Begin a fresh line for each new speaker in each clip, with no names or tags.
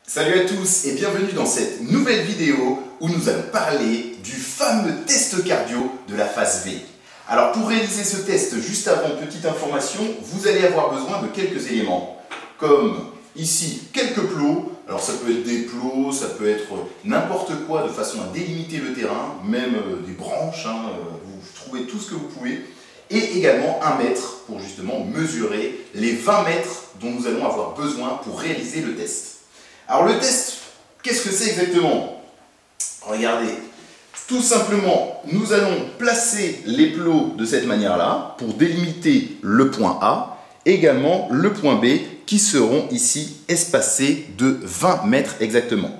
Salut à tous et bienvenue dans cette nouvelle vidéo où nous allons parler du fameux test cardio de la phase V. Alors pour réaliser ce test, juste avant, petite information, vous allez avoir besoin de quelques éléments, comme ici quelques plots. Alors ça peut être des plots, ça peut être n'importe quoi de façon à délimiter le terrain, même des branches, vous trouvez tout ce que vous pouvez. Et également 1 mètre pour justement mesurer les 20 mètres dont nous allons avoir besoin pour réaliser le test. Alors le test, qu'est-ce que c'est exactement? Regardez, tout simplement, nous allons placer les plots de cette manière-là pour délimiter le point A, également le point B qui seront ici espacés de 20 mètres exactement.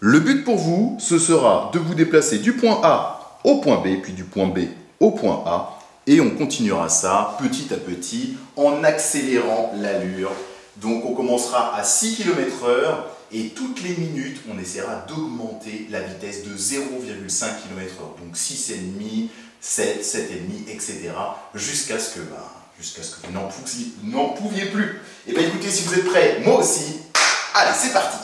Le but pour vous, ce sera de vous déplacer du point A au point B, puis du point B au point A, et on continuera ça petit à petit en accélérant l'allure. Donc on commencera à 6 km/h et toutes les minutes, on essaiera d'augmenter la vitesse de 0,5 km/h. Donc 6,5, 7, 7,5, etc. Jusqu'à ce que vous n'en pouviez plus. Et bien écoutez, si vous êtes prêts, moi aussi, allez, c'est parti!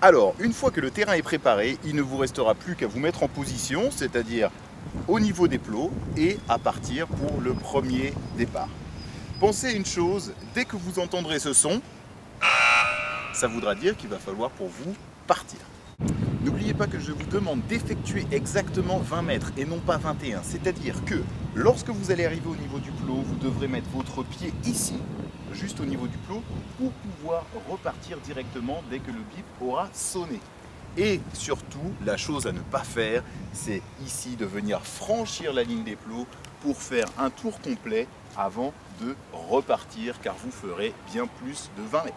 Alors, une fois que le terrain est préparé, il ne vous restera plus qu'à vous mettre en position, c'est-à-dire au niveau des plots et à partir pour le premier départ. Pensez à une chose, dès que vous entendrez ce son, ça voudra dire qu'il va falloir pour vous partir. N'oubliez pas que je vous demande d'effectuer exactement 20 mètres et non pas 21. C'est-à-dire que lorsque vous allez arriver au niveau du plot, vous devrez mettre votre pied ici, juste au niveau du plot, pour pouvoir repartir directement dès que le bip aura sonné. Et surtout, la chose à ne pas faire, c'est ici de venir franchir la ligne des plots pour faire un tour complet avant de repartir, car vous ferez bien plus de 20 mètres.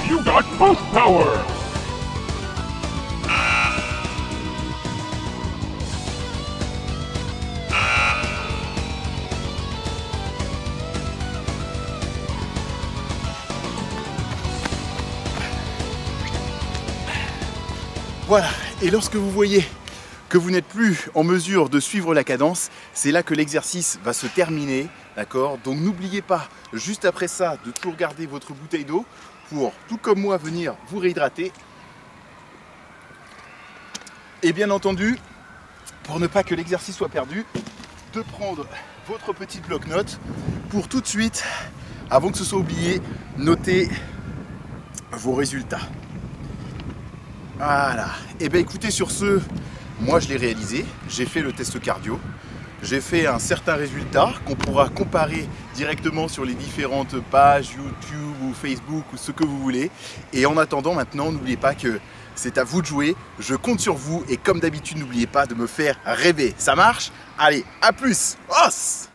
You got boost power!
Voilà, et lorsque vous voyez que vous n'êtes plus en mesure de suivre la cadence, c'est là que l'exercice va se terminer. D'accord? Donc n'oubliez pas, juste après ça, de toujours garder votre bouteille d'eau pour, tout comme moi, venir vous réhydrater. Et bien entendu, pour ne pas que l'exercice soit perdu, de prendre votre petite bloc-notes pour tout de suite, avant que ce soit oublié, noter vos résultats. Voilà. Et bien écoutez, sur ce, moi je l'ai réalisé, j'ai fait le test cardio, j'ai fait un certain résultat qu'on pourra comparer directement sur les différentes pages YouTube ou Facebook ou ce que vous voulez. Et en attendant maintenant, n'oubliez pas que c'est à vous de jouer, je compte sur vous et comme d'habitude, n'oubliez pas de me faire rêver. Ça marche? Allez, à plus! Os!